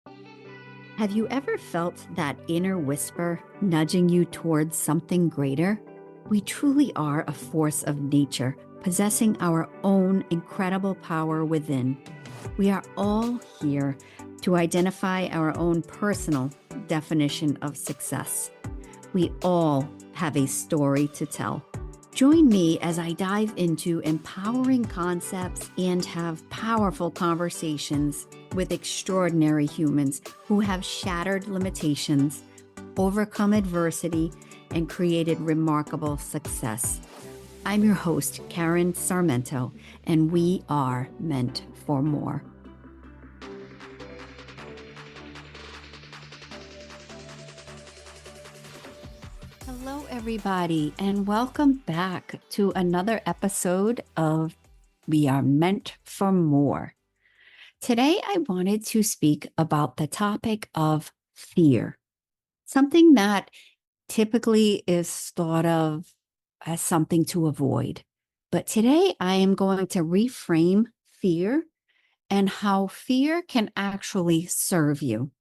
Have you ever felt that inner whisper nudging you towards something greater? We truly are a force of nature, possessing our own incredible power within. We are all here to identify our own personal definition of success. We all have a story to tell. Join me as I dive into empowering concepts and have powerful conversations with extraordinary humans who have shattered limitations, overcome adversity, and created remarkable success. I'm your host, Karen Sarmento, and we are meant for more. Hello, everybody, and welcome back to another episode of We Are Meant for More. Today, I wanted to speak about the topic of fear, something that typically is thought of as something to avoid. But today, I am going to reframe fear and how fear can actually serve you.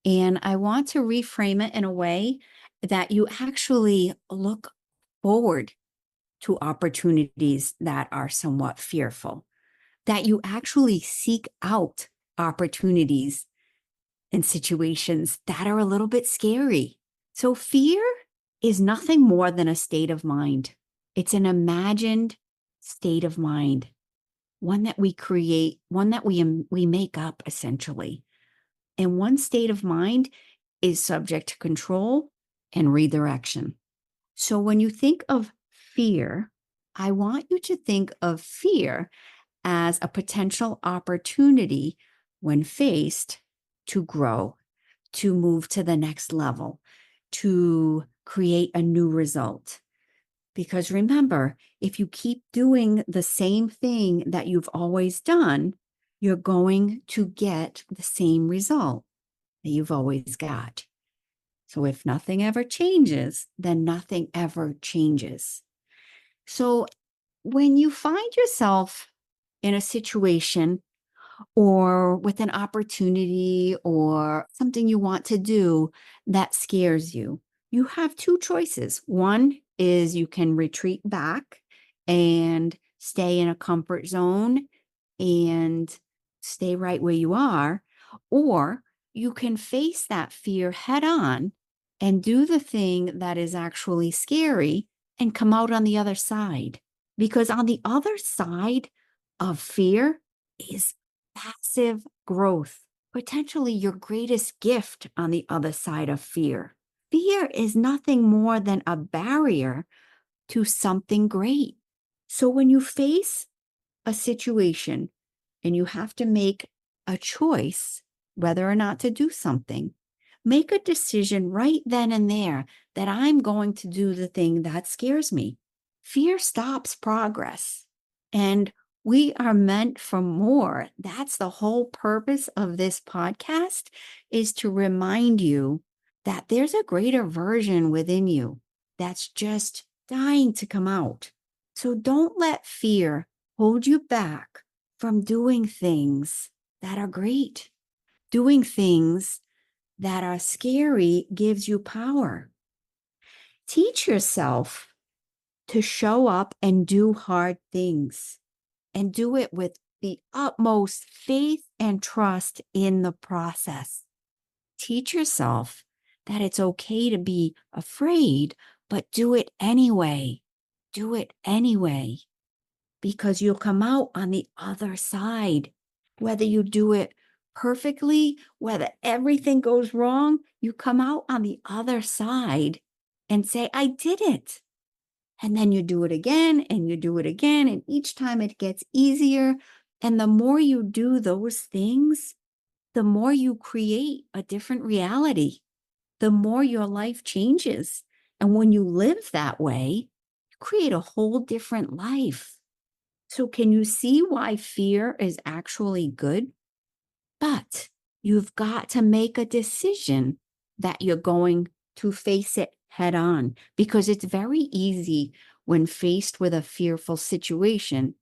And I want to reframe it in a way that you actually look forward to opportunities that are somewhat fearful, that you actually seek out opportunities and situations that are a little bit scary. So fear is nothing more than a state of mind. It's an imagined state of mind, one that we create, one that we make up essentially. And one state of mind is subject to control and redirection. So when you think of fear, I want you to think of fear as a potential opportunity when faced to grow, to move to the next level, to create a new result. Because remember, if you keep doing the same thing that you've always done, you're going to get the same result that you've always got. So if nothing ever changes, then nothing ever changes. So when you find yourself in a situation or with an opportunity or something you want to do that scares you, you have two choices. One is you can retreat back and stay in a comfort zone and stay right where you are, or you can face that fear head on and do the thing that is actually scary and come out on the other side. Because on the other side of fear is passive growth, potentially your greatest gift on the other side of fear. Fear is nothing more than a barrier to something great. So when you face a situation and you have to make a choice whether or not to do something, make a decision right then and there that I'm going to do the thing that scares me. Fear stops progress. And we are meant for more. That's the whole purpose of this podcast, is to remind you that there's a greater version within you that's just dying to come out. So don't let fear hold you back from doing things that are great. Doing things that are scary gives you power. Teach yourself to show up and do hard things, and do it with the utmost faith and trust in the process. Teach yourself that it's okay to be afraid, but do it anyway. Do it anyway, because you'll come out on the other side. Whether you do it perfectly, whether everything goes wrong, you come out on the other side and say, I did it. And then you do it again and you do it again. And each time it gets easier. And the more you do those things, the more you create a different reality, the more your life changes. And when you live that way, you create a whole different life. So can you see why fear is actually good? But you've got to make a decision that you're going to face it head on, because it's very easy when faced with a fearful situation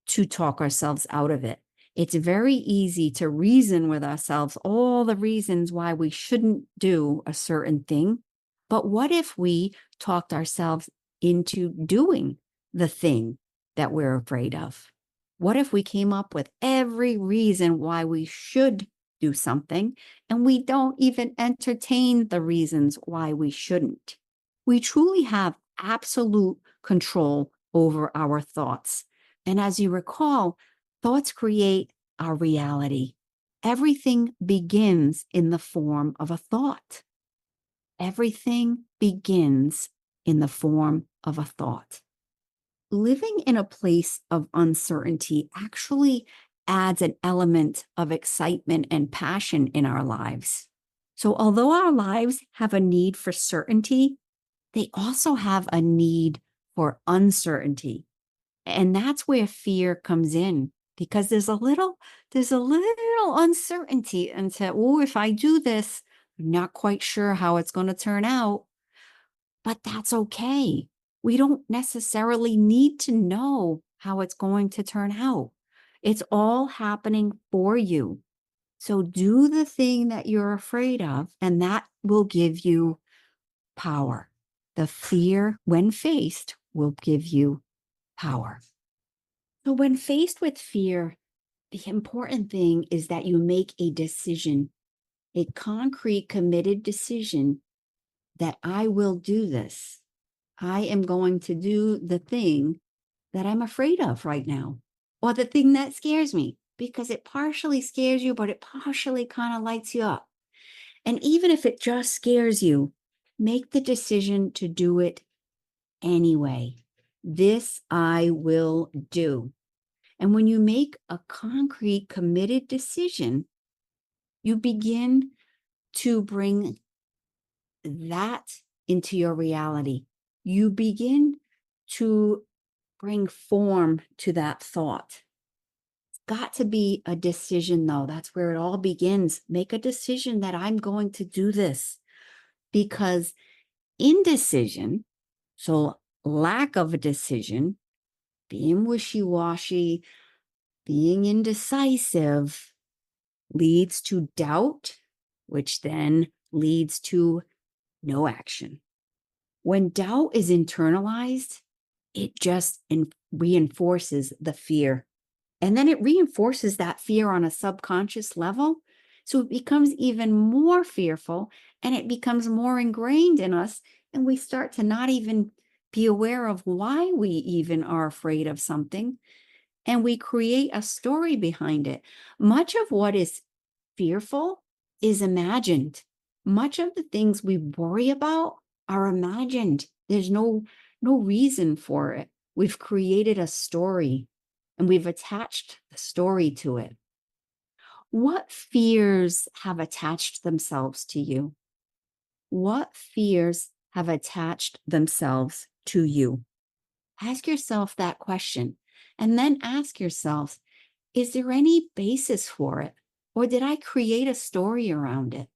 to talk ourselves out of it. It's very easy to reason with ourselves all the reasons why we shouldn't do a certain thing. But what if we talked ourselves into doing the thing that we're afraid of? What if we came up with every reason why we should do something and we don't even entertain the reasons why we shouldn't? We truly have absolute control over our thoughts. And as you recall, thoughts create our reality. Everything begins in the form of a thought. Everything begins in the form of a thought. Living in a place of uncertainty actually adds an element of excitement and passion in our lives. So, although our lives have a need for certainty, they also have a need for uncertainty. And that's where fear comes in because there's a little uncertainty into, oh, if I do this, I'm not quite sure how it's going to turn out. But that's okay. We don't necessarily need to know how it's going to turn out. It's all happening for you. So do the thing that you're afraid of, and that will give you power. The fear, when faced, will give you power. So, when faced with fear, the important thing is that you make a decision, a concrete, committed decision that I will do this. I am going to do the thing that I'm afraid of right now, or the thing that scares me, because it partially scares you, but it partially kind of lights you up. And even if it just scares you, make the decision to do it anyway. This I will do. And when you make a concrete, committed decision, you begin to bring that into your reality. You begin to bring form to that thought. It's got to be a decision, though. That's where it all begins. Make a decision that I'm going to do this, because indecision, so lack of a decision, being wishy-washy, being indecisive, leads to doubt, which then leads to no action. When doubt is internalized, it just reinforces the fear. And then it reinforces that fear on a subconscious level. So it becomes even more fearful and it becomes more ingrained in us. And we start to not even be aware of why we even are afraid of something. And we create a story behind it. Much of what is fearful is imagined. Much of the things we worry about are imagined. There's no reason for it. We've created a story and we've attached the story to it. What fears have attached themselves to you? What fears have attached themselves to you? Ask yourself that question and then ask yourself, is there any basis for it? Or did I create a story around it?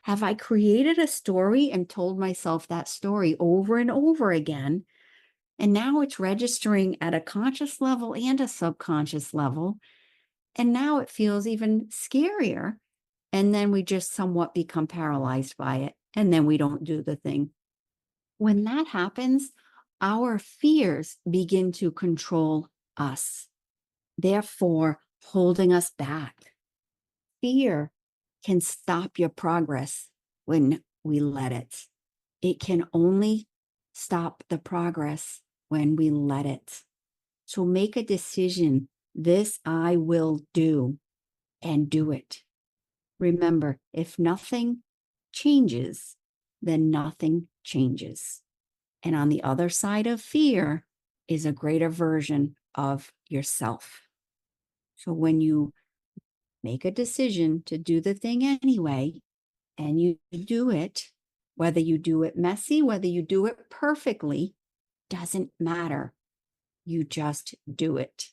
Have I created a story and told myself that story over and over again? And now it's registering at a conscious level and a subconscious level. And now it feels even scarier. And then we just somewhat become paralyzed by it. And then we don't do the thing. When that happens, our fears begin to control us, therefore holding us back. Fear can stop your progress when we let it. It can only stop the progress when we let it. So make a decision. This I will do, and do it. Remember, if nothing changes, then nothing changes. And on the other side of fear is a greater version of yourself. So when you make a decision to do the thing anyway, and you do it, whether you do it messy, whether you do it perfectly, doesn't matter. You just do it.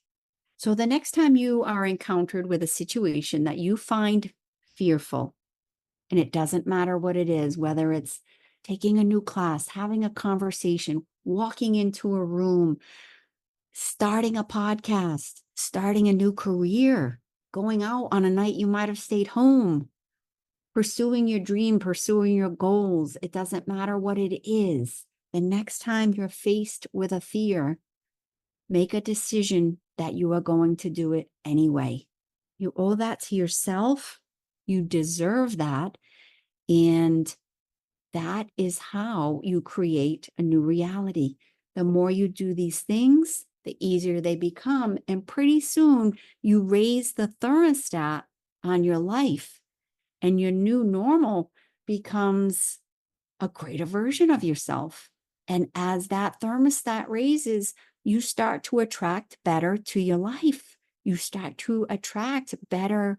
So the next time you are encountered with a situation that you find fearful, and it doesn't matter what it is, whether it's taking a new class, having a conversation, walking into a room, starting a podcast, starting a new career, going out on a night you might have stayed home, pursuing your dream, pursuing your goals. It doesn't matter what it is. The next time you're faced with a fear, make a decision that you are going to do it anyway. You owe that to yourself. You deserve that. And that is how you create a new reality. The more you do these things, the easier they become. And pretty soon you raise the thermostat on your life, and your new normal becomes a greater version of yourself. And as that thermostat raises, you start to attract better to your life. You start to attract better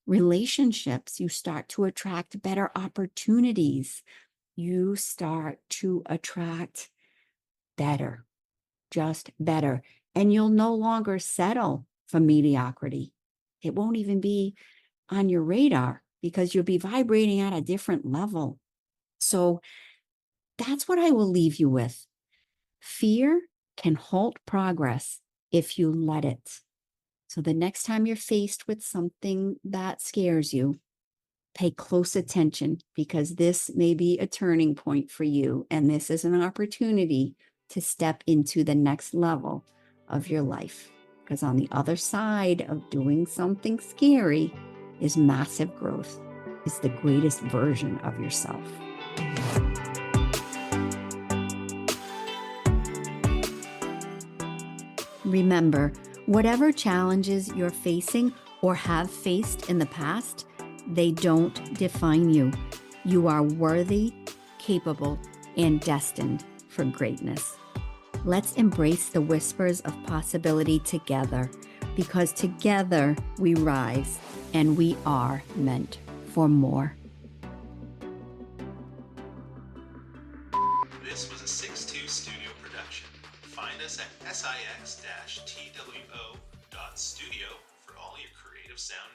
relationships. You start to attract better opportunities. You start to attract better, just better. And you'll no longer settle for mediocrity. It won't even be on your radar because you'll be vibrating at a different level. So that's what I will leave you with. Fear can halt progress if you let it. So the next time you're faced with something that scares you, pay close attention, because this may be a turning point for you. And this is an opportunity to step into the next level of your life. Because on the other side of doing something scary is massive growth, is the greatest version of yourself. Remember, whatever challenges you're facing or have faced in the past, they don't define you. You are worthy, capable, and destined for greatness. Let's embrace the whispers of possibility together, because together we rise and we are meant for more. This was a 6-2 studio production. Find us at six-two.studio for all your creative sound